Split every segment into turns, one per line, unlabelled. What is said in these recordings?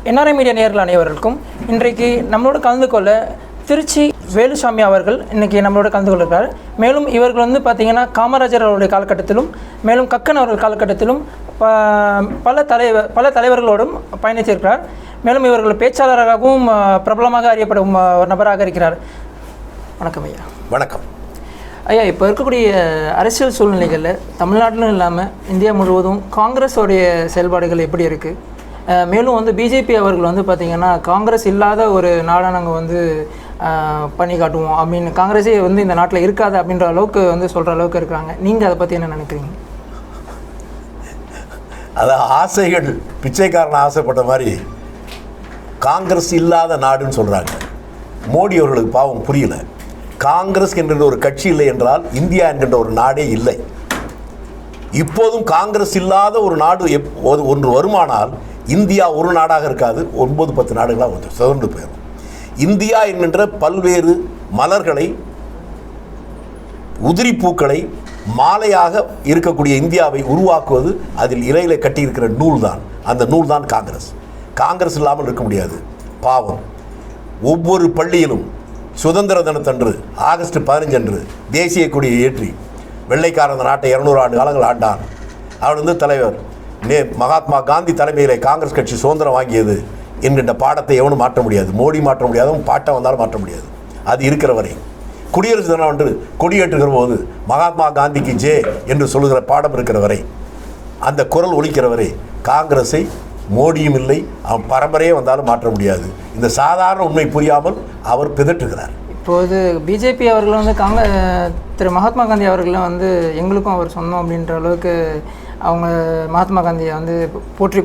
NRI media நேயர்கள் அனைவருக்கும் இன்றைக்கு நம்மளோட கலந்து கொள்ள திருச்சி வேலுசாமி அவர்கள் இன்றைக்கி நம்மளோட கலந்து கொள்கிறார். மேலும் இவர்கள் வந்து பார்த்திங்கன்னா காமராஜர் அவருடைய காலகட்டத்திலும் மேலும் கக்கன் அவர்கள் காலகட்டத்திலும் பல தலைவர்களோடும் பயணித்திருக்கிறார். மேலும் இவர்கள் பேச்சாளராகவும் பிரபலமாக அறியப்படும் ஒரு நபராக இருக்கிறார். வணக்கம் ஐயா.
வணக்கம்
ஐயா. இப்போ இருக்கக்கூடிய அரசியல் சூழ்நிலைகளில் தமிழ்நாட்டிலும் இல்லாமல் இந்தியா முழுவதும் காங்கிரஸோடைய செயல்பாடுகள் எப்படி இருக்குது? மேலும் வந்து பிஜேபி அவர்கள் வந்து பார்த்திங்கன்னா காங்கிரஸ் இல்லாத ஒரு நாடை நாங்கள் வந்து பண்ணி காட்டுவோம் அப்படின்னு, காங்கிரஸே வந்து இந்த நாட்டில் இருக்காது அப்படின்ற அளவுக்கு வந்து சொல்கிற அளவுக்கு இருக்கிறாங்க. நீங்கள் அதை பற்றி என்ன நினைக்கிறீங்க?
அதான் ஆசைகள் பிச்சைக்காரன் ஆசைப்பட்ட மாதிரி காங்கிரஸ் இல்லாத நாடுன்னு சொல்கிறாங்க. மோடி அவர்களுக்கு பாவம் புரியல. காங்கிரஸ் என்கின்ற ஒரு கட்சி இல்லை என்றால் இந்தியா என்கின்ற ஒரு நாடே இல்லை. இப்போதும் காங்கிரஸ் இல்லாத ஒரு நாடு ஒன்று வருமானால் இந்தியா ஒரு நாடாக இருக்காது, 9-10 நாடுகளாக வந்து சிதறந்து போயிடும். இந்தியா என்கின்ற பல்வேறு மலர்களை, உதிரிப்பூக்களை மாலையாக இருக்கக்கூடிய இந்தியாவை உருவாக்குவது அதில் இலையில கட்டியிருக்கிற நூல் தான். அந்த நூல் தான் காங்கிரஸ். காங்கிரஸ் இல்லாமல் இருக்க முடியாது. பாவம், ஒவ்வொரு பள்ளியிலும் சுதந்திர தினத்தன்று ஆகஸ்ட் 15 அன்று தேசிய கொடியை ஏற்றி வெள்ளைக்காரன் அந்த நாட்டை 200 ஆண்டு காலங்கள் ஆண்டான். அவர் வந்து தலைவர் மகாத்மா காந்தி தலைமையிலே காங்கிரஸ் கட்சி சுதந்திரம் வாங்கியது என்கின்ற பாடத்தை எவனும் மாற்ற முடியாது. மோடி மாற்ற முடியாது, பாட்டம் வந்தாலும் மாற்ற முடியாது. அது இருக்கிற வரை குடியரசு தினம் என்று கொடியேற்றுகிற போது மகாத்மா காந்திக்கு ஜே என்று சொல்லுகிற பாடம் இருக்கிற வரை, அந்த குரல் ஒலிக்கிற வரை காங்கிரஸை மோடியும் இல்லை, அவன் பரம்பரையே வந்தாலும் மாற்ற முடியாது. இந்த சாதாரண உண்மை புரியாமல் அவர் பிதற்றுகிறார்.
இப்போது பிஜேபி அவர்கள் வந்து திரு மகாத்மா காந்தி அவர்களும் வந்து எங்களுக்கும் அவர் சொன்னோம் அப்படின்ற அளவுக்கு அவங்க மகாத்மா காந்தியை வந்து போற்றி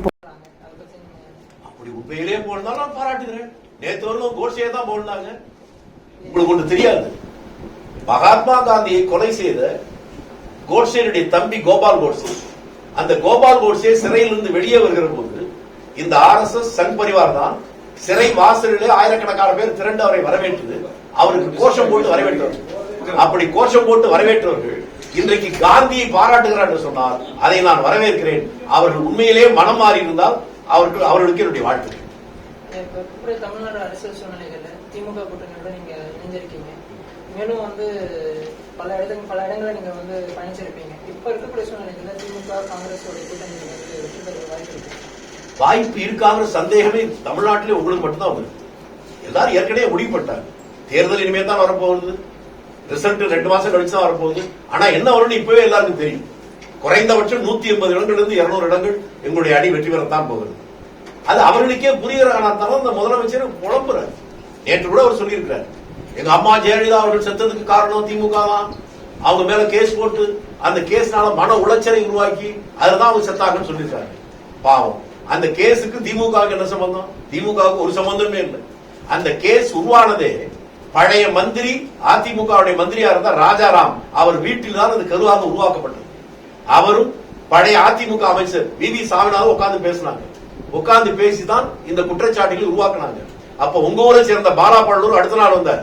அப்படி உண்மையிலே போனாலும் நான் பாராட்டுகிறேன். நேற்று வரலும் கோட்சே தான் போனாங்க. உங்களுக்கு ஒன்று தெரியாது, மகாத்மா காந்தியை கொலை செய்த கோட்சேனுடைய தம்பி கோபால் கோட்சே, அந்த கோபால் கோட்சே சிறையிலிருந்து வெளியே வருகிற போது இந்த RSS சங் பரிவார் தான் சிறை வாசலிலே ஆயிரக்கணக்கான பேர் திரண்டு அவரை வரவேற்றது. அவருக்கு கோஷம் போட்டு வரவேற்றவர்கள். அப்படி கோஷம் போட்டு வரவேற்றவர்கள் இன்றைக்கு காந்தியை பாராட்டுகிறார் என்று சொன்னால் அதை நான் வரவேற்கிறேன். அவர்கள் உண்மையிலே மனம் மாறி இருந்தால் அவர்களுக்கு என்னுடைய வாழ்த்து.
தமிழ்நாடு அரசியல் சூழ்நிலைகள்ல திமுக கூட்டணியோட நீங்க இணைஞ்சிருக்கீங்க. மேலும் வந்து பல இடங்களில் நீங்க வந்து பயணிச்சிருப்பீங்க. இப்ப இருக்கக்கூடிய சூழ்நிலைகள்ல திமுக காங்கிரஸ் கூட்டணி வெற்றி பெற
வாய்ப்பு இருக்காங்கிற சந்தேகமே தமிழ்நாட்டிலே உங்களுக்கு மட்டும்தான் வருது. எல்லாரும் ஏற்கனவே முடிவுபட்டாங்க. தேர்தல் இனிமே தான் வரப்போகுது. ரிசல்ட் 2 மாசம் கழிச்சு தான் வரப்போகுது. ஆனா என்ன வரும்னு இப்பவே எல்லாருக்கும் தெரியும். குறைந்தபட்சம் 180 இடங்களிலிருந்து 200 இடங்கள் எங்களுடைய அணி வெற்றி பெறத்தான் போகுது. அது அவர்களுக்கே புரிகிற காரணத்தால இந்த முதலமைச்சர் புலம்புறாரு. நேற்று கூட அவர் சொல்லியிருக்கிறார், எங்க அம்மா ஜெயலலிதா அவர்கள் செத்ததுக்கு காரணம் திமுக தான். அவங்க மேல கேஸ் போட்டு அந்த கேஸ்னால மன உளைச்சலை உருவாக்கி அதுதான் அவங்க செத்தாங்கன்னு சொல்லியிருக்காரு. பாவம், அந்த கேஸுக்கு திமுக என்ன சம்பந்தம்? திமுகவுக்கு ஒரு சம்பந்தமே இல்லை. அந்த கேஸ் உருவானதே பழைய மந்திரி, அதிமுகவுடைய மந்திரியா இருந்த ராஜாராம் அவர் வீட்டில் தான் அது கருவாக உருவாக்கப்பட்டது. அவரும் பழைய அதிமுக அமைச்சர் வி சாமிநாதன் உட்கார்ந்து பேசினாங்க. உட்கார்ந்து பேசிதான் இந்த குற்றச்சாட்டுகளை உருவாக்குனாங்க. அப்ப உங்க ஊரை சேர்ந்த பாலா பழூர் அடுத்த நாள் வந்தார்.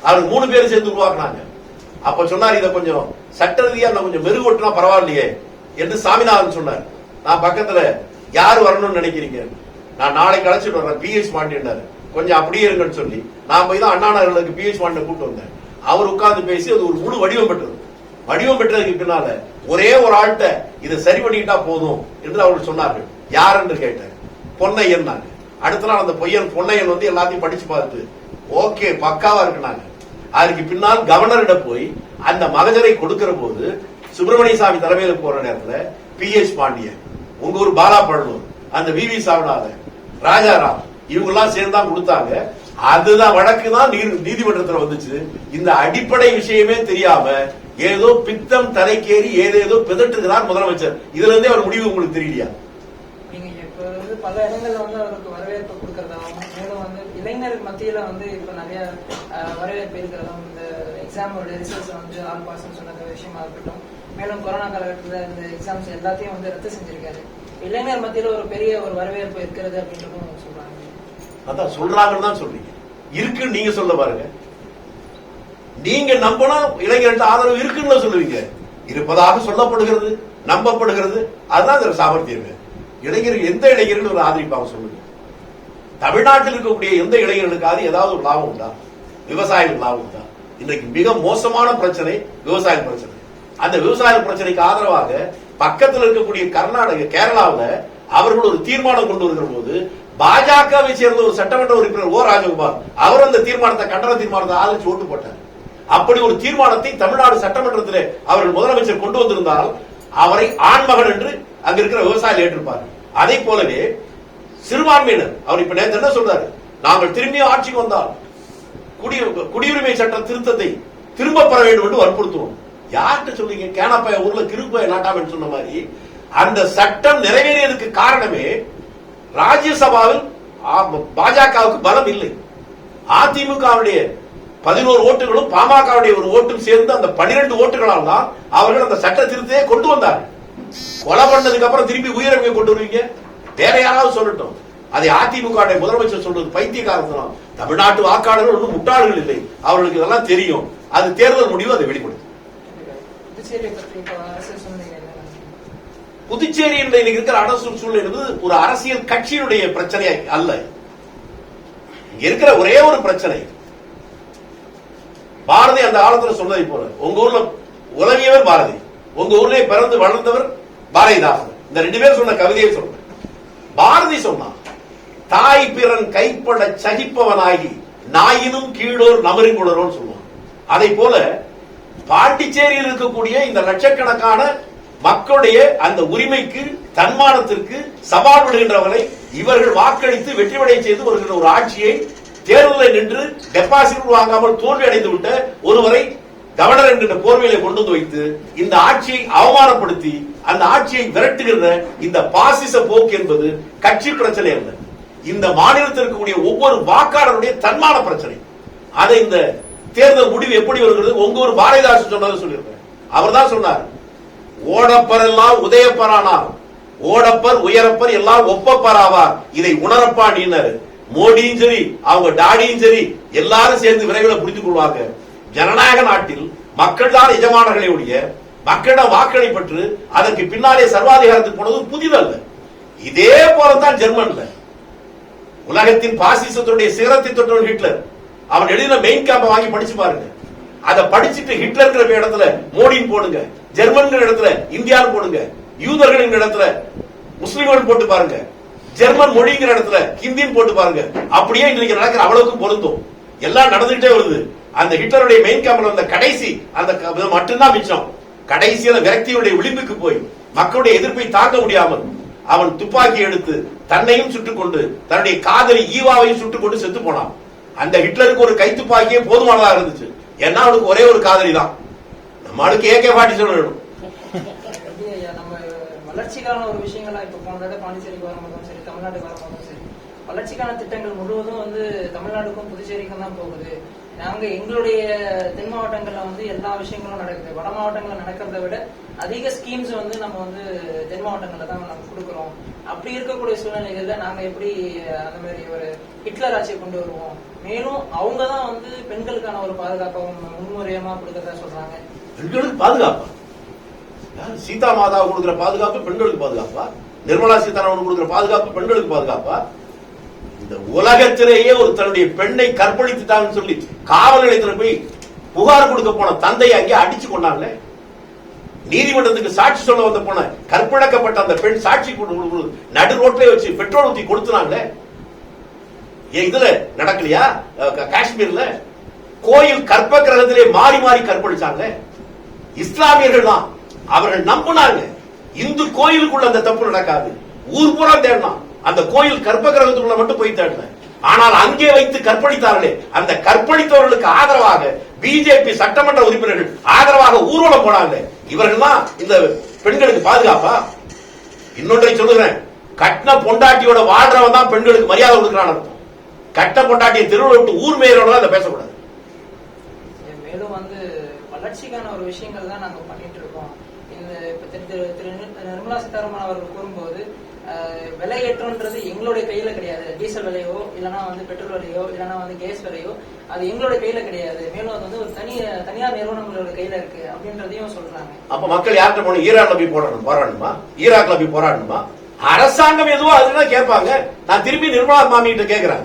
அவர் 3 பேரும் சேர்ந்து உருவாக்குனாங்க. அப்ப சொன்னார், இதை கொஞ்சம் சட்ட ரீதியா கொஞ்சம் மெருகூட்டினா பரவாயில்லையே என்று சாமிநாதன் சொன்னார். நான் பக்கத்துல யாரு வரணும்னு நினைக்கிறீங்க? நான் நாளைக்கு அழைச்சிட்டு வர்றேன் PH பாண்டியன், கொஞ்சம் அப்படியே இருங்கன்னு சொல்லி நான் போய் தான் அண்ணா நகர்களுக்கு PH பாண்டியன் கூட்டு வந்தேன். அவர் உட்கார்ந்து பேசி அது ஒரு முழு வடிவம் பெற்றது. வடிவம் பெற்றதுக்கு பின்னால ஒரே ஒரு ஆள்கிட்ட இதை சரி பண்ணிக்கிட்டா போதும் என்று அவர்கள் சொன்னார்கள். யார் என்று கேட்டேன். பொன்னையன். அடுத்த நாள் அந்த பொன்னையன் வந்து எல்லாத்தையும் படிச்சு பார்த்து ஓகே பக்காவா இருக்குனாங்க. அதுக்கு பின்னால் கவர்னரிடம் போய் அந்த மகஜரை கொடுக்கிற போது சுப்பிரமணிய சாமி தலைமையில போற நேரத்துல PH பாண்டியன், உங்க ஊர் பாலா பழூர், அந்த வி சாமிநாதன், ராஜாராம் இவங்க எல்லாம் சேர்ந்தான் கொடுத்தாங்க. அதுதான் வழக்கு தான் நீதிமன்றத்தில் வந்துச்சு. இந்த அடிப்படை விஷயமே தெரியாம ஏதோ பித்தம் தலைக்கேறி ஏதேதோ பிதற்றுகிறார் முதலமைச்சர். இதுல இருந்தே அவர் முடிவு உங்களுக்கு தெரியலையா?
நீங்க இப்ப வந்து பல இடங்கள்ல வந்து அவருக்கு வரவேற்பு கொடுக்கறதாகவும், மேலும் வந்து இளைஞர் மத்தியில வந்து இப்ப நிறைய வரவேற்பு இருக்கிறதாகவும், இந்த எக்ஸாமோட ரிசல்ட்ஸ் வந்து ஆல் பாஸ் சொன்ன விஷயமா இருக்கட்டும், மேலும் கொரோனா காலகட்டத்தில் இந்த எக்ஸாம்ஸ் எல்லாத்தையும் வந்து ரத்து செஞ்சிருக்காரு. இளைஞர் மத்தியில ஒரு பெரிய ஒரு வரவேற்பு இருக்கிறது அப்படின்றதும் சொல்றாங்க.
அதான் சொல்றாங்கன்னு தான் சொல்றீங்க. இருக்குன்னு நீங்க சொல்ல பாருங்க. நீங்க நம்பினா இளைஞர்கிட்ட ஆதரவு இருக்குன்னு சொல்லுவீங்க. இருப்பதாக சொல்லப்படுகிறது, நம்பப்படுகிறது. அதுதான் சாமர்த்தியமே. இளைஞர்கள் எந்த இளைஞர்கள் ஒரு ஆதரிப்பாக சொல்லுங்க. தமிழ்நாட்டில் இருக்கக்கூடிய எந்த இளைஞர்களுக்காவது ஏதாவது ஒரு லாபம் உண்டா? விவசாயிகள் லாபம் உண்டா? இன்றைக்கு மிக மோசமான பிரச்சனை விவசாய பிரச்சனை. அந்த விவசாய பிரச்சனைக்கு ஆதரவாக பக்கத்தில் இருக்கக்கூடிய கர்நாடக, கேரளாவில் அவர்கள் ஒரு தீர்மானம் கொண்டு வருகிற போது பாஜகவை சேர்ந்த ஒரு சட்டமன்ற உறுப்பினர் ஓ ராஜகோபால் அவர் அந்த தீர்மானத்தை, கண்டன தீர்மானத்தை ஆதரிச்சு ஓட்டு போட்டார். அப்படி ஒரு தீர்மானத்தை தமிழ்நாடு சட்டமன்றத்தில் அவர்கள் முதலமைச்சர் கொண்டு வந்திருந்தால் அவரை ஆண்மகன் என்று அங்க இருக்கிற விவசாயிகள் ஏற்றிருப்பார். அதை போலவே சிறுபான்மையினர், அவர் இப்ப நேற்று என்ன சொல்றாரு, நாங்கள் திரும்பி ஆட்சிக்கு வந்தால் குடியுரிமை சட்ட திருத்தத்தை திரும்ப பெற வேண்டும் என்று வற்புறுத்துவோம். யார்கிட்ட சொல்றீங்க? கேனப்பாய ஊர்ல கிருப்பாய நாட்டாமன்னு சொன்ன மாதிரி அந்த சட்டம் நிறைவேறியதுக்கு காரணமே ராஜ்யசபாவில் பாஜகவுக்கு பலம் இல்லை. அதிமுகவுடைய 11 ஓட்டுகளும் பாமகவுடைய ஒரு ஓட்டும் சேர்ந்து அந்த 12 ஓட்டுகளால் தான் அவர்கள் அந்த சட்ட திருத்தத்தை கொண்டு வந்தார்கள். கொலை பண்ணதுக்கு அப்புறம் திருப்பி உயிரிழப்பை கொண்டு வருவீங்க? வேற யாராவது சொல்லட்டும். அதை அதிமுக முதலமைச்சர் சொல்றது பைத்தியக்காரத்தனம். தமிழ்நாட்டு வாக்காளர்கள் ஒன்றும் முட்டாள்கள் இல்லை, அவர்களுக்கு இதெல்லாம் தெரியும். அது தேர்தல் முடிவு அதை வெளிப்படுத்தும். புதுச்சேரி இன்னைக்கு இருக்கிற அரசு சூழ்நிலை என்பது ஒரு அரசியல் கட்சியினுடைய பிரச்சனை அல்ல. இங்க இருக்கிற ஒரே ஒரு பிரச்சனை, பாரதி அந்த காலத்தில் சொன்னதை போல, உங்க ஊர்ல உலகியவர் பாரதி, உங்க ஊர்ல பிறந்து வளர்ந்தவர் பாரதிதாசன். இந்த 2 பேர் சொன்ன கவிதையை சொல்றேன். பாரதி சொன்னான், தாய் பிறன் கைப்பட சகிப்பவனாகி நாயினும் கீழோர் நமரிங்குளரோன்னு சொல்லுவான். அதை போல பாண்டிச்சேரியில் இருக்கக்கூடிய இந்த லட்சக்கணக்கான மக்களுடைய அந்த உரிமைக்கு, தன்மானத்திற்கு சவால் விடுகின்றவர்களை இவர்கள் வாக்களித்து வெற்றிவடை செய்து வருகிற ஒரு ஆட்சியை, தேர்தலில் நின்று டெபாசிட் வாங்காமல் தோல்வி அடைந்து விட்ட ஒருவரை கவர்னர் என்கின்ற போர்வையிலே கொண்டு வந்து வைத்து இந்த ஆட்சியை அவமானப்படுத்தி அந்த ஆட்சியை விரட்டுகிற இந்த பாசிச போக்கு என்பது கட்சி பிரச்சனை அல்ல. இந்த மாநிலத்தில் இருக்கக்கூடிய ஒவ்வொரு வாக்காளருடைய தன்மான பிரச்சனை. அதை இந்த தேர்தல் முடிவு எப்படி வருகிறது? உங்க ஒரு பாரதிதாசன் சொன்னதை சொல்லியிருக்கேன். அவர் தான் சொன்னார், ஓடப்பர் எல்லாம் உதயப்பரானார், ஓடப்பர் உயரப்பர் எல்லாம் ஒப்பப்பராவார், இதை உணரப்பா நீனாரு. மோடியும் சரி, அவங்க டாடியும் சரி, எல்லாரும் சேர்ந்து விரைவில் புரிந்து கொள்வாங்க. ஜனநாயக நாட்டில் மக்கள் தான் எஜமானர்களை உடைய, மக்களிடம் வாக்களி பெற்று அதற்கு பின்னாலே சர்வாதிகாரத்துக்கு போனது புதிதல்ல. இதே போலதான் ஜெர்மன்ல உலகத்தின் பாசிசத்துடைய சிகரத்தை தொட்டவன் ஹிட்லர். அவன் எழுதின மெயின் கேம்ப வாங்கி படிச்சு பாருங்க. அதை படிச்சுட்டு ஹிட்லர் இடத்துல மோடின்னு போடுங்க, ஜெர்மன் இடத்துல இந்தியான்னு போடுங்க, யூதர்களின் இடத்துல முஸ்லிம்கள் போட்டு பாருங்க, ஜெர்மன் மொழிங்கிற இடத்துல ஹிந்தின்னு போட்டு பாருங்க. அப்படியே இன்னைக்கு நடக்கிற அவ்வளவுக்கும் பொருந்தும். எல்லாம் நடந்துகிட்டே வருது. அந்த ஹிட்லருடைய மெயின் கேம்ப்ல வந்த கடைசி அந்த மட்டும்தான் மிச்சம். கடைசியான விரக்தியுடைய விளிம்புக்கு போய் மக்களுடைய எதிர்ப்பை தாக்க முடியாமல் அவன் துப்பாக்கி எடுத்து தன்னையும் சுட்டுக் கொண்டு தன்னுடைய காதலி ஈவாவையும் சுட்டுக் கொண்டு செத்து போனான். அந்த ஹிட்லருக்கு ஒரு கைத்துப்பாக்கியே போதுமானதா இருந்துச்சு. ஏன்னா அவனுக்கு ஒரே ஒரு காதலி தான். நம்ம ஆளுக்கு AK-47 வேணும்.
நம்ம வளர்ச்சிக்கான ஒரு விஷயங்களா இப்ப போன தடவை பாண்டிச்சேரிக்கு வரும்போதும் சரி, தமிழ்நாட்டுக்கு வரும்போதும் சரி, வளர்ச்சிக்கான திட்டங்கள் முழுவதும் தமிழ்நாடுக்கும் புதுச்சேரிக்கும் தான் போகுது. நாங்க எங்களுடைய தென் மாவட்டங்கள்ல எல்லா விஷயங்களும் நடக்குது. வட மாவட்டங்கள்ல நடக்கிறத விட அதிக ஸ்கீம்ஸ் நம்ம தென் மாவட்டங்கள்ல தான் நம்ம கொடுக்குறோம். அப்படி இருக்கக்கூடிய சூழ்நிலைகள்ல நாங்க எப்படி அந்த மாதிரி ஒரு ஹிட்லர் ஆட்சியை கொண்டு வருவோம்? மேலும் அவங்கதான் பெண்களுக்கான ஒரு பாதுகாப்பை முன்முறையமா கொடுக்கறதா சொல்றாங்க.
பெண்களுக்கு பாதுகாப்பா? சீதா மாதா கொடுக்கிற பாதுகாப்பு பெண்களுக்கு பாதுகாப்பா? நிர்மலா சீதாராமன் கொடுக்கிற பாதுகாப்பு பெண்களுக்கு பாதுகாப்பா? இந்த உலகத்திலேயே ஒரு தன்னுடைய பெண்ணை கற்பழித்துட்டாங்கன்னு சொல்லி காவல் நிலையத்தில் போய் புகார் கொடுக்க போன தந்தையை அங்கே அடிச்சு கொண்டாங்க. நீதிமன்றத்துக்கு சாட்சி சொல்ல வந்த போன கற்பழிக்கப்பட்ட அந்த பெண் சாட்சி நடு ரோட்ல வச்சு பெட்ரோல் ஊத்தி கொடுத்துனாங்க. இதுல நடக்கலையா? காஷ்மீர்ல கோயில் கற்ப கிரகத்திலே மாறி மாறி கற்பழிச்சாங்க. இஸ்லாமியர்கள் தான் அவர்கள் நம்பினாங்க இந்து கோயிலுக்குள்ள அந்த தப்பு நடக்காது. ஊர் பூரா தேடலாம், அந்த கோயில் கற்ப கிரகத்துக்குள்ள மட்டும் போய் தேடல. ஆனால் அங்கே வைத்து கற்பழித்தார்களே, அந்த கற்பழித்தவர்களுக்கு ஆதரவாக பிஜேபி சட்டமன்ற உறுப்பினர்கள் ஆதரவாக ஊர்வலம் போனாங்க. இவர்கள் தான் இந்த பெண்களுக்கு பாதுகாப்பா? இன்னொன்றை சொல்லுகிறேன், கட்டின பொண்டாட்டியோட வாழ்றவன் தான் பெண்களுக்கு மரியாதை கொடுக்கிறான் அர்த்தம். கட்ட பொண்டாட்டியை தெருவில் விட்டு ஊர் மேயரோட அதை பேசக்கூடாது.
மேலும் வளர்ச்சிக்கான ஒரு விஷயங்கள் தான் நாங்க பண்ணிட்டு இருக்கோம். திரு நிர்மலா சீதாராமன் அவர்கள் கூறும்போது விலையேற்றம்ன்றது எங்களுடைய கையில கிடையாது. டீசல் விலையோ இல்லைன்னா பெட்ரோல் விலையோ இல்லைன்னா கேஸ் விலையோ அது எங்களுடைய கையில கிடையாது. மேலும் அது ஒரு தனியார் நிறுவனங்களோட கையில இருக்கு அப்படின்றதையும் சொல்றாங்க.
அப்ப மக்கள் யார்கிட்ட போன? ஈராக்ல போய் போராடணுமா? ஈராக்ல போய் போராடணுமா? அரசாங்கம் எதுவோ அதுதான் கேட்பாங்க. நான் திருப்பி நிர்மலா மாமி கிட்ட கேட்கிறேன்,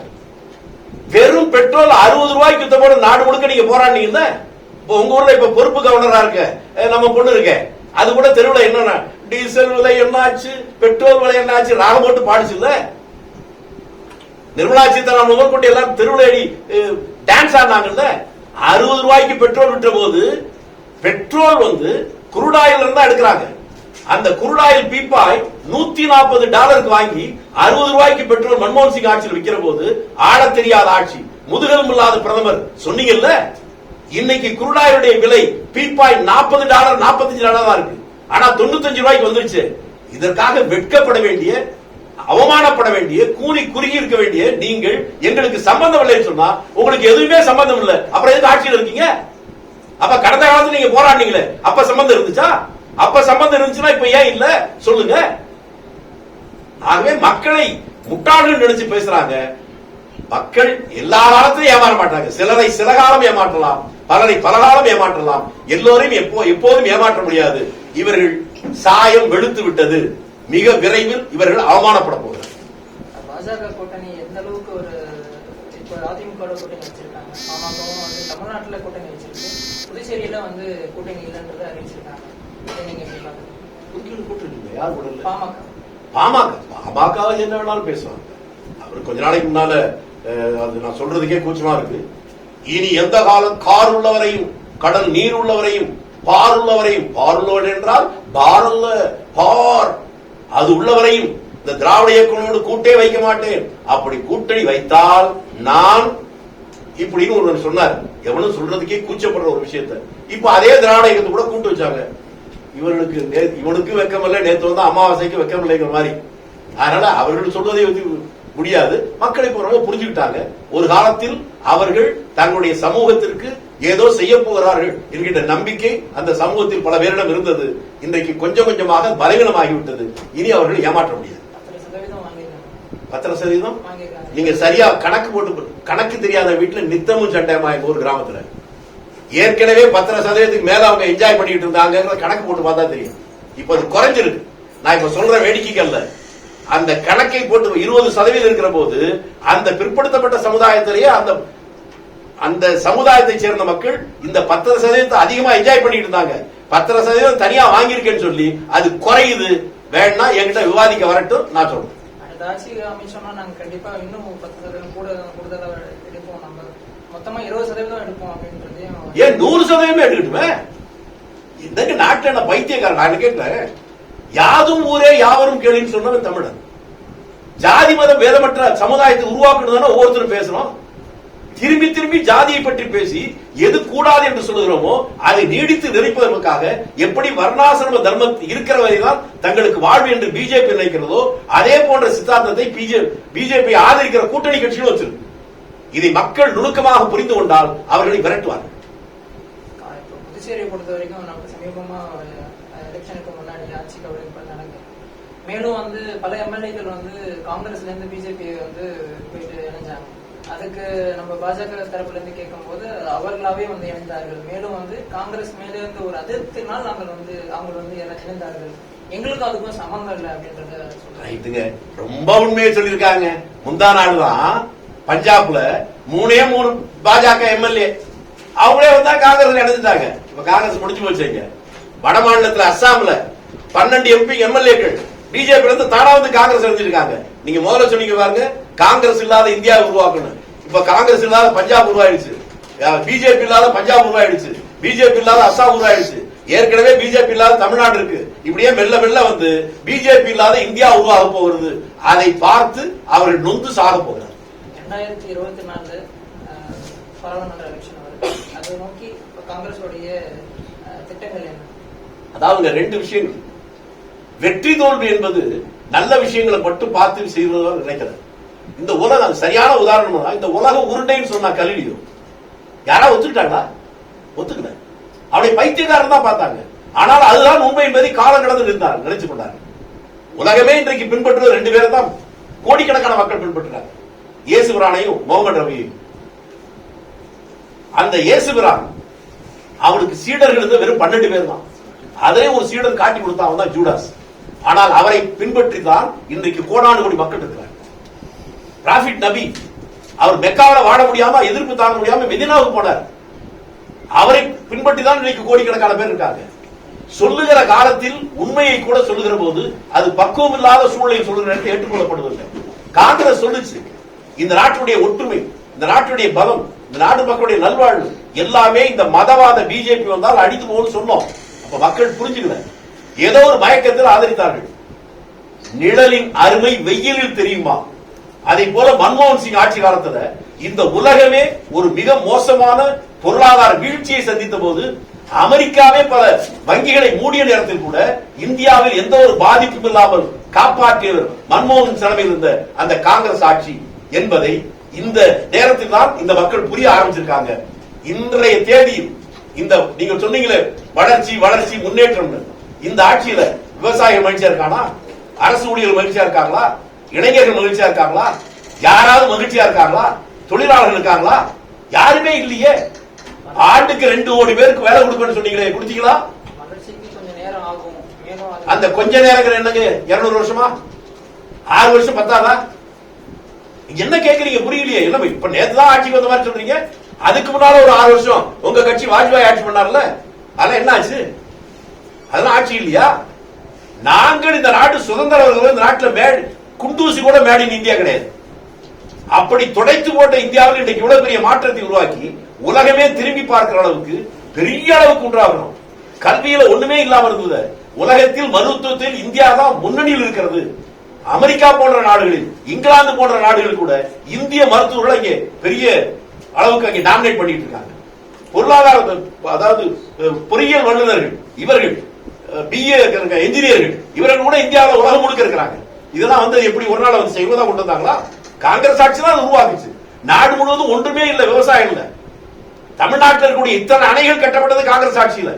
வெறும் பெட்ரோல் 60 ரூபாய்க்கு வித்த போது நாடு முழுக்க நீங்க போராடினீங்க. இப்போ உங்க ஊர்ல இப்ப பொறுப்பு கவர்னரா இருக்க நம்ம பொண்ணு இருக்க, அது கூட தெருவில் என்ன டீசல் விலை என்னாச்சு, பெட்ரோல் விலை என்னாச்சு ராகம் போட்டு பாடிச்சு இல்ல. நிர்மலா சீதாராமன் முதல் கொண்டு எல்லாரும் தெருவில் டான்ஸ் ஆடினாங்கல்ல. 60 ரூபாய்க்கு பெட்ரோல் விட்ட போது பெட்ரோல் குருடாயில் இருந்தா எடுக்கிறாங்க. அந்த குருடாயில் பீப்பாய் $140 வாங்கி 60 ரூபாய்க்கு பெட்ரோல் மன்மோகன் சிங் ஆட்சியில் விற்கிற போது ஆள தெரியாத ஆட்சி, முதுகெலும் இல்லாத பிரதமர் சொன்னீங்கல்ல. இன்னைக்கு குருடாயுடைய விலை பீப்பாய் $40 $45 தான் இருக்கு. ஆனா 95 ரூபாய்க்கு வந்துருச்சு. இதற்காக வெட்கப்பட வேண்டிய, அவமானப்பட வேண்டிய, கூனி குறுகி இருக்க வேண்டிய நீங்கள் எங்களுக்கு சம்பந்தம் இல்லைன்னு சொன்னா உங்களுக்கு எதுவுமே சம்பந்தம் இல்லை. அப்புறம் எதுக்கு ஆட்சியில் இருக்கீங்க? அப்ப கடந்த காலத்துல நீங்க போராடினீங்களே, அப்ப சம்பந்தம் இருந்துச்சா? அப்ப சம்பந்தம் இருந்துச்சுன்னா இப்ப ஏன் இல்ல சொல்லுங்க. ஆகவே மக்களை முட்டாள்கள் நினைச்சு பேசுறாங்க. மக்கள் எல்லா காலத்திலும் ஏமாற மாட்டாங்க. சிலரை சில காலம் ஏமாற்றலாம், பலரை பல காலம் ஏமாற்றலாம். எல்லோரையும் எப்போதும் ஏமாற்ற முடியாது. இவர்கள் சாயம் வெளுத்து விட்டது. மிக விரைவில் இவர்கள் அவமானப்பட போகிறார்.
பாஜக கூட்டணி எந்த அளவுக்கு ஒரு இப்ப அதிமுக கூட்டணி வச்சிருக்காங்க, பாமகவும் தமிழ்நாட்டில் கூட்டணி வச்சிருக்கு, புதுச்சேரியில கூட்டணி இல்லைன்றதை அறிவிச்சிருக்காங்க. நீங்க எப்படி பாக்குறீங்க?
கூட்டணி யார் கூட?
பாமக
என்ன வேணாலும் பேசுவாங்க. அவர் கொஞ்ச நாளைக்கு முன்னால அது நான் சொல்றதுக்கே கூச்சமா இருக்கு. இனி எந்த காலம் கார் உள்ளவரையும், கடல் நீர் உள்ளவரையும், பார் உள்ளவரையும், பார் உள்ளவர் என்றால் பாரல்ல பார், அது உள்ளவரையும் இந்த திராவிட இயக்கங்களோடு கூட்டே வைக்க மாட்டேன். அப்படி கூட்டணி வைத்தால் நான் இப்படின்னு ஒருவர் சொன்னார். எவனும் சொல்றதுக்கே கூச்சப்படுற ஒரு விஷயத்த இப்ப அதே திராவிட இயக்கத்தை கூட கூட்டு வச்சாங்க. இவனுக்கு வெக்கம் இல்லை, நேற்று அமாவாசைக்கு வெக்கம் இல்லைங்கிற மாதிரி. அதனால அவர்கள் சொல்வதை முடியாது. மக்கள் இப்ப ரொம்ப புரிஞ்சுக்கிட்டாங்க. ஒரு காலத்தில் அவர்கள் தங்களுடைய சமூகத்திற்கு ஏதோ செய்ய போகிறார்கள் என்கின்ற நம்பிக்கை அந்த சமூகத்தில் பல பேரிடம் இருந்தது. இன்றைக்கு கொஞ்சம் கொஞ்சமாக பலவீனமாகிவிட்டது. இனி அவர்கள் ஏமாற்ற முடியாது. 10% நீங்க சரியா கணக்கு போட்டு, கணக்கு தெரியாத வீட்டுல நித்தமும் சண்டையமா ஒரு கிராமத்துல ஏற்கனவே 10% மேல அவங்க என்ஜாய் பண்ணிட்டு இருந்தாங்க. கணக்கு போட்டு பார்த்தா தெரியும். இப்ப அது குறைஞ்சிருக்கு. நான் இப்ப சொல்ற வேடிக்கைகள்ல அந்த கணக்கை போட்டு 20% இருக்கிற போது அந்த பிற்படுத்தப்பட்ட சமுதாயத்திலேயே அந்த சமுதாயத்தை சேர்ந்த மக்கள் இந்த 10% அதிகமா என்ஜாய் பண்ணிட்டு இருந்தாங்க. 10% தனியா வாங்கியிருக்கேன்னு சொல்லி அது குறையுது. வேணா என்கிட்ட விவாதிக்க வரட்டும், நான் சொல்றேன்.
நாங்க கண்டிப்பா இன்னும் 10% கூடுதலா எடுப்போம். நம்ம மொத்தமா 20% எடுப்போம் அப்படின்றதையும்
ஏன் 100% எடுக்கட்டுமே? இந்த நாட்டுல என்ன பைத்தியக்காரன்? நான் கேட்கிறேன், யாதும் ஊரே யாவரும் கேள்வின்னு சொன்னவன் தமிழன். ஜாதி மதம் வேதமற்ற சமுதாயத்தை உருவாக்கணும் ஒவ்வொருத்தரும் பேசணும். திரும்பி திரும்பி ஜாதியை பற்றி பேசி எது கூடாது என்று சொல்லுகிறோமோ அதை நீடித்து நினைப்பதற்காக எப்படி வர்ணாசிரம தர்மம் இருக்கிற வரைதான் தங்களுக்கு வாழ்வு என்று பிஜேபி நினைக்கிறதோ அதே போன்ற சித்தாந்தத்தை பிஜேபி ஆதரிக்கிற கூட்டணி கட்சிகள் வச்சிருக்கு. இதை மக்கள் நுணுக்கமாக புரிந்து கொண்டால் அவர்களை விரட்டுவார்கள்.
புதுச்சேரியை பொறுத்த வரைக்கும் நமக்கு சமீபமா எலெக்ஷனுக்கு முன்னாடி ஆட்சி கவனிப்பு நடக்குது. மேலும் பல எம்எல்ஏக்கள் காங்கிரஸ்ல இருந்து பிஜேபி போயிட்டு இணைஞ்சாங்க. அதுக்கு நம்ம பாஜக தரப்புல இருந்து கேட்கும் போது அவர்களாவே இணைந்தார்கள். மேலும் காங்கிரஸ் மேல இருந்து ஒரு அதிருப்தினால் நாங்கள் அவங்க இணைந்தார்கள். எங்களுக்கு அதுக்கும் சம்பந்தம் இல்லை அப்படின்றத சொல்றாங்க.
ரொம்ப உண்மையை சொல்லியிருக்காங்க. முந்தா நாள் தான் பஞ்சாப்ல 3 பாஜக எம்எல்ஏ அவங்களே காங்கிரஸ் இணைஞ்சிட்டாங்க. இப்ப காங்கிரஸ் முடிச்சு போச்சுங்க. வட மாநிலத்தில் அஸ்ஸாம்ல 12 எம்பி எம்எல்ஏக்கள் பிஜேபி இருந்து தானா காங்கிரஸ் இணைஞ்சிருக்காங்க. நீங்க முதல்ல சொன்னீங்க பாருங்க, காங்கிரஸ் இல்லாத இந்தியா உருவாக்கணும். இப்ப காங்கிரஸ் இல்லாத பஞ்சாப் உருவாயிடுச்சு, பிஜேபி இல்லாத பஞ்சாப் உருவாயிடுச்சு, பிஜேபி இல்லாத அஸ்ஸாம் உருவாயிடுச்சு, ஏற்கனவே பிஜேபி இல்லாத தமிழ்நாடு இருக்கு. இப்படியே மெல்ல மெல்ல பிஜேபி இல்லாத இந்தியா உருவாக போகிறது. அதை பார்த்து அவர்கள் நொந்து சாக போகிறார்.
2024 பாராளுமன்ற எலெக்ஷன் வருது. அதை நோக்கி காங்கிரஸோடைய திட்டங்கள் என்ன?
அதாவது 2 விஷயங்கள். வெற்றி தோல்வி என்பது நல்ல விஷயங்களை மட்டும் பார்த்து செய்வதாக நினைக்கிறது. இந்த உலகம் சரியான உதாரணம் தான். இந்த உலகம் உருண்டைன்னு சொன்னா கலிலியோ யாராவது ஒத்துக்கிட்டாங்களா? ஒத்துக்கல. அவனை பைத்தியக்காரன் தான் பார்த்தாங்க. ஆனால் அதுதான் உண்மை என்பதை காலம் கடந்து இருந்தார் நினைச்சு கொண்டார். உலகமே இன்றைக்கு பின்பற்றுவது 2 பேரை தான் கோடிக்கணக்கான மக்கள் பின்பற்றுறாங்க, இயேசுபிரானையும் முகமது ரபியையும். அந்த இயேசுபிரான் அவனுக்கு சீடர்கள் வெறும் 12 பேர் தான். அதே ஒரு சீடன் காட்டி கொடுத்தான், அவன் தான் ஜூடாஸ். ஆனால் அவரை பின்பற்றி தான் இன்றைக்கு கோடானு கோடி மக்கள் இருக்கிறார். பிராஃபிட் நபி அவர் மெக்காவில் வாழ முடியாம, எதிர்ப்பு தாங்க முடியாம மெதினாவுக்கு போனார். அவரை பின்பற்றி தான் இன்னைக்கு கோடிக்கணக்கான பேர் இருக்காங்க. சொல்லுகிற காலத்தில் உண்மையை கூட சொல்லுகிற போது அது பக்குவம் இல்லாத சூழ்நிலையில் சொல்லுகிற இடத்தை ஏற்றுக்கொள்ளப்படுவதில்லை. காங்கிரஸ் சொல்லுச்சு, இந்த நாட்டுடைய ஒற்றுமை, இந்த நாட்டுடைய பலம், இந்த நாட்டு மக்களுடைய நல்வாழ்வு எல்லாமே இந்த மதவாத பிஜேபி வந்தால் அடித்து போகும்னு சொன்னோம். அப்ப மக்கள் புரிஞ்சுக்கல, ஏதோ ஒரு மயக்கத்தில் ஆதரித்தார்கள். நிழலின் அருமை வெயிலில் தெரியுமா? அதை போல மன்மோகன் சிங் ஆட்சி காலத்துல இந்த உலகமே ஒரு மிக மோசமான பொருளாதார வீழ்ச்சியை சந்தித்த போது அமெரிக்காவே பல வங்கிகளை மூடிய நேரத்தில் கூட இந்தியாவில் எந்த ஒரு பாதிப்பும் இல்லாமல் காப்பாற்றியவர் மன்மோகன் தலைமையில் இருந்த அந்த காங்கிரஸ் ஆட்சி என்பதை இந்த நேரத்தில் தான் இந்த மக்கள் புரிய ஆரம்பிச்சிருக்காங்க. இன்றைய தேதியில் இந்த நீங்க சொன்னீங்களே வளர்ச்சி வளர்ச்சி முன்னேற்றம், இந்த ஆட்சியில விவசாயிகள் மகிழ்ச்சியா இருக்கானா? அரசு ஊழியர்கள் மகிழ்ச்சியா இருக்காங்களா? இளைஞர்கள் மகிழ்ச்சியா இருக்காங்களா? யாராவது மகிழ்ச்சியா இருக்காங்களா? தொழிலாளர்கள் இருக்காங்களா? யாருமே இல்லையே. ஆண்டுக்கு 2 கோடி பேருக்கு வேலை கொடுப்பேன்னு சொன்னீங்களே, கொடுத்தீங்களா? அந்த கொஞ்ச நேரம் என்னங்க 200 வருஷமா? 6 வருஷம் பத்தாதா? என்ன கேக்குறீங்க? புரியலையே. என்ன இப்ப நேத்து தான் ஆட்சிக்கு வந்த மாதிரி சொல்றீங்க? அதுக்கு முன்னால ஒரு 6 வருஷம் உங்க கட்சி வாஜ்பாய் ஆட்சி பண்ணார்ல, அதெல்லாம் என்ன ஆச்சு? அதெல்லாம் ஆட்சி இல்லையா? நாங்கள் இந்த நாட்டு சுதந்திரம், இந்த நாட்டில் குண்டூசி கூட மேட் இன் இந்தியா கிடையாது. அப்படி துடைத்து போட்ட இந்தியாவில் இன்றைக்கு இவ்வளவு பெரிய மாற்றத்தை உருவாக்கி உலகமே திரும்பி பார்க்கிற அளவுக்கு பெரிய அளவுக்கு உண்டாகணும். கல்வியில ஒண்ணுமே இல்லாம இருந்தது. உலகத்தில் மருத்துவத்தில் இந்தியா தான் முன்னணியில் இருக்கிறது. அமெரிக்கா போன்ற நாடுகளில், இங்கிலாந்து போன்ற நாடுகளில் கூட இந்திய மருத்துவர்கள் இங்கே பெரிய அளவுக்கு அங்கே டாமினேட் பண்ணிட்டு இருக்காங்க. பொருளாதார, அதாவது பொறியியல் வல்லுநர்கள், இவர்கள் பிஏ என்ஜினியர்கள், இவர்கள் கூட இந்தியாவில் உலகம் முழுக்க இருக்கிறாங்க. இதெல்லாம் எப்படி ஒரு நாள் செய்வதா கொண்டு வந்தாங்களா? காங்கிரஸ் ஆட்சி தான் உருவாக்குச்சு. நாடு முழுவதும் ஒன்றுமே இல்லை, விவசாயம் இல்ல. தமிழ்நாட்டில் இருக்கக்கூடிய இத்தனை அணைகள் கட்டப்பட்டது காங்கிரஸ் ஆட்சியில.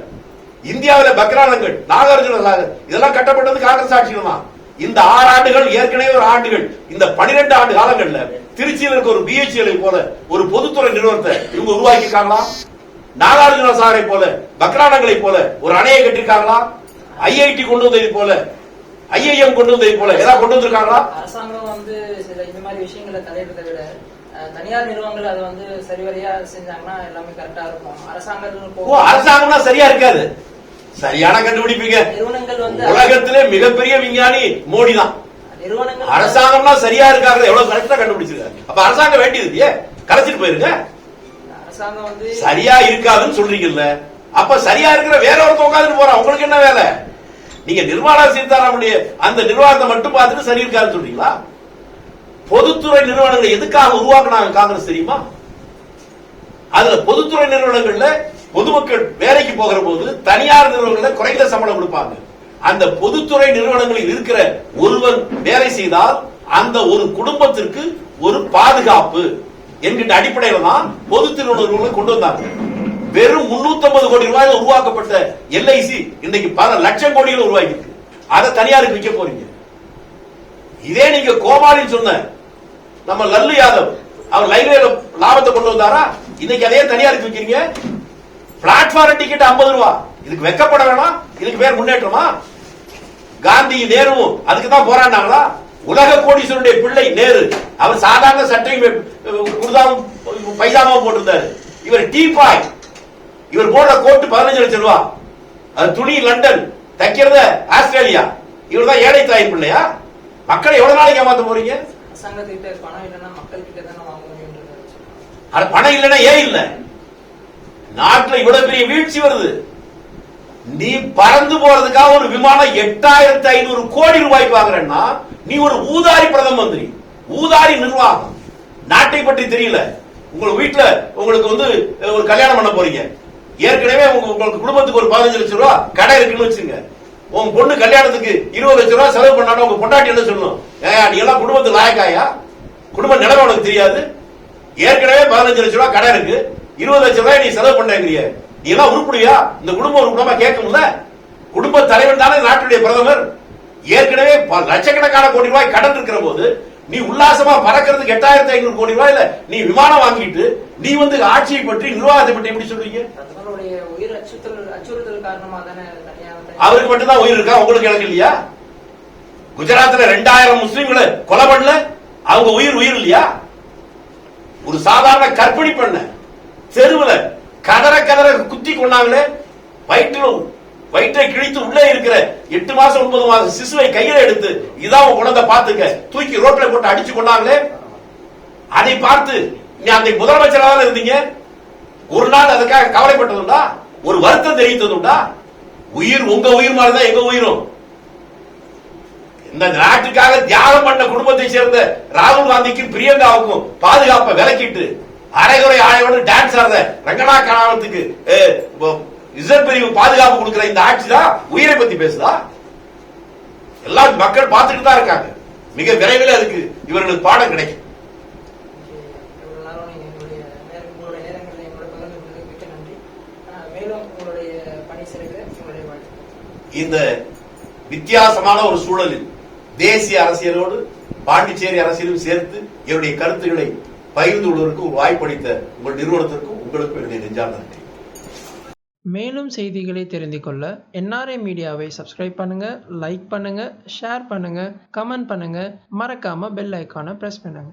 இந்தியாவில் பக்ரானங்கள், நாகார்ஜுன சாகர் இதெல்லாம் கட்டப்பட்டது காங்கிரஸ் ஆட்சியில தான். இந்த 6 ஆண்டுகள் ஏற்கனவே ஒரு ஆண்டுகள், இந்த 12 ஆண்டு காலங்கள்ல திருச்சியில் இருக்க ஒரு பிஹெச்எல் போல ஒரு பொதுத்துறை நிறுவனத்தை இவங்க உருவாக்கி இருக்காங்களா? நாகார்ஜுன சாகரை போல, பக்ரானங்களை போல ஒரு அணையை கட்டிருக்காங்களா? ஐஐடி கொண்டு வந்ததை போல, ஐஐஎம் கொண்டு வந்ததை போல ஏதாவது கொண்டு வந்திருக்காங்களா?
அரசாங்கம் சில இந்த மாதிரி விஷயங்களை தலையிடுறதை விட தனியார் நிறுவனங்கள் அதை சரிவரையா செஞ்சாங்கன்னா எல்லாமே கரெக்டா இருக்கும்.
அரசாங்கம்னா சரியா இருக்காது. சரியான கண்டுபிடிப்பீங்க.
நிறுவனங்கள்
உலகத்திலே மிகப்பெரிய விஞ்ஞானி மோடி தான். நிறுவனங்கள் அரசாங்கம்னா சரியா இருக்காங்க, எவ்வளவு கரெக்டா கண்டுபிடிச்சிருக்காங்க. அப்ப அரசாங்கம் வேண்டியது இல்லையே, கலைச்சிட்டு போயிருங்க.
அரசாங்கம்
சரியா இருக்காதுன்னு சொல்றீங்கல்ல, அப்ப சரியா இருக்கிற வேற ஒருத்தர் உட்காந்துட்டு போறான். உங்களுக்கு என்ன வேலை? நீங்க நிர்மலா சீதாராமனுடைய அந்த நிர்வாகத்தை மட்டும் பார்த்துட்டு சரி இருக்காதுன்னு சொல்றீங்களா? பொதுத்துறை நிறுவனங்களை எதுக்காக உருவாக்குனாங்க காங்கிரஸ் தெரியுமா? அதுல பொதுத்துறை நிறுவனங்கள்ல பொதுமக்கள் வேலைக்கு போகிற போது தனியார் நிறுவனங்கள்ல குறைந்த சம்பளம் கொடுப்பாங்க. அந்த பொதுத்துறை நிறுவனங்களில் இருக்கிற ஒருவர் வேலை செய்தால் அந்த ஒரு குடும்பத்திற்கு ஒரு பாதுகாப்பு என்கின்ற அடிப்படையில் தான் பொதுத்துறை நிறுவனங்களை கொண்டு வந்தாங்க. வெறும் 350 கோடி ரூபாயில உருவாக்கப்பட்ட எல்ஐசி இன்றைக்கு பல லட்சம் கோடிகள் உருவாக்கி இருக்கு. அதை தனியாருக்கு விற்க போறீங்க. இதே நீங்க கோபாலின்னு சொன்ன நம்ம லல்லு யாதவ், அவர் ரயில்வேல லாபத்தை கொண்டு வந்தாரா? இன்னைக்கு அதே தனியாருக்கு விற்கிறீங்க. பிளாட்பார்ம் டிக்கெட் 50 ரூபாய். இதுக்கு வெக்கப்பட வேணாம்? இதுக்கு பேர் முன்னேற்றமா? காந்தி நேருவும் அதுக்கு தான் போராடினாங்களா? உலக கோடீஸ்வரனுடைய பிள்ளை நேரு, அவர் சாதாரண சட்டையும் குர்தாவும் பைஜாமாவும் போட்டிருந்தாரு. இவர் டீபாய், இவர் போடுற கோட்டு 15 லட்சம் ரூபாய். அது துணி லண்டன், தைக்கிறத ஆஸ்திரேலியா. இவர் தான் ஏழை தாய் பிள்ளையா? மக்களை எவ்வளவு நாளைக்கு ஏமாத்த போறீங்க?
பணம் இல்லைன்னா மக்கள் கிட்ட தானே வாங்க முடியும்.
பணம் இல்லைன்னா ஏன் இல்ல? நாட்டுல இவ்வளவு பெரிய வீழ்ச்சி வருது. நீ பறந்து போறதுக்காக ஒரு விமானம் 8500 கோடி ரூபாய்க்கு வாங்குறேன்னா நீ ஒரு ஊதாரி பிரதம மந்திரி, ஊதாரி நிர்வாகம். நாட்டை பற்றி தெரியல. உங்களுக்கு வீட்டுல உங்களுக்கு ஒரு கல்யாணம் பண்ண போறீங்க. ஏற்கனவே உங்களுக்கு குடும்பத்துக்கு ஒரு 15 லட்சம் ரூபாய் கடை இருக்குன்னு வச்சுங்க. உங்க பொண்ணு கல்யாணத்துக்கு 20 லட்சம் ரூபாய் செலவு பண்ணாலும் உங்க பொண்டாட்டி என்ன சொல்லணும்? நீ எல்லாம் குடும்பத்துக்கு லாயக்காயா? குடும்ப நிலைமை உனக்கு தெரியாது? ஏற்கனவே 15 லட்சம் ரூபாய் கடை இருக்கு, 20 லட்சம் ரூபாய் நீ செலவு பண்ணங்கிறிய, நீ எல்லாம் உருப்படியா? இந்த குடும்பம் உருப்படாம கேட்கும்ல. குடும்ப தலைவன் தானே நாட்டுடைய பிரதமர். ஏற்கனவே லட்சக்கணக்கான கோடி ரூபாய் கடன் இருக்கிற போது நீ உல்லாசமா பறக்கிறதுக்கு 8500 கோடி ரூபாயில நீ விமானம் வாங்கிட்டு நீ ஆட்சியை பற்றி நிர்வாகத்தை பற்றி எப்படி சொல்றீங்க?
உயிர் அச்சுறுத்தல் காரணமா தானே.
அவருக்கு மட்டும்தான் உயிர் இருக்கா? உங்களுக்கு எனக்கு இல்லையா? குஜராத்ல 2000 முஸ்லிம்களை கொலை பண்ணல, அவங்க உயிர் இல்லையா? ஒரு சாதாரண கற்பிணி பண்ண தெருவுல கதற குத்தி கொண்டாங்களே, வயிற்றை கிழித்து உள்ளே இருக்கிற 8 மாசம் 9 மாசம் சிசுவை கையில எடுத்து இதான் குழந்தை பாத்துக்க தூக்கி ரோட்ல போட்டு அடிச்சு கொண்டாங்களே, அதை பார்த்து நீ அந்த முதலமைச்சராக இருந்தீங்க, ஒரு நாள் அதுக்காக கவலைப்பட்டதுண்டா? ஒரு வருத்தம் தெரிவித்ததுண்டா? உயிர் உங்க உயிர் மாதிரிதான் எங்க உயிரும். இந்த நாட்டுக்காக தியாகம் பண்ண குடும்பத்தை சேர்ந்த ராகுல் காந்திக்கும் பிரியங்காவுக்கும் பாதுகாப்பை விலக்கிட்டு அரைகுறை ஆணையோடு டான்ஸ் ஆடுற ரங்கனா கணாவத்துக்கு ரிசர்வ் பிரிவு பாதுகாப்பு கொடுக்கிற இந்த ஆட்சி தான் உயிரை பத்தி பேசுதா? எல்லாம் மக்கள் பார்த்துட்டு தான் இருக்காங்க. மிக விரைவில் அதுக்கு இவர்களுக்கு பாடம் கிடைக்கும். இந்த வித்தியாசமான ஒரு சூழலில் தேசிய அரசியலோடு பாண்டிச்சேரி அரசியலும் சேர்த்து என்னுடைய கருத்துக்களை பகிர்ந்து கொள்வதற்கு ஒரு வாய்ப்பளித்த உங்கள் நிறுவனத்திற்கும் உங்களுக்கும் என்னுடைய நெஞ்சார்ந்த நன்றி.
மேலும் செய்திகளை தெரிந்து கொள்ள NRI மீடியாவை சப்ஸ்கிரைப் பண்ணுங்க, லைக் பண்ணுங்க, ஷேர் பண்ணுங்க, கமெண்ட் பண்ணுங்க, மறக்காம பெல் ஐக்கானை பிரஸ் பண்ணுங்க.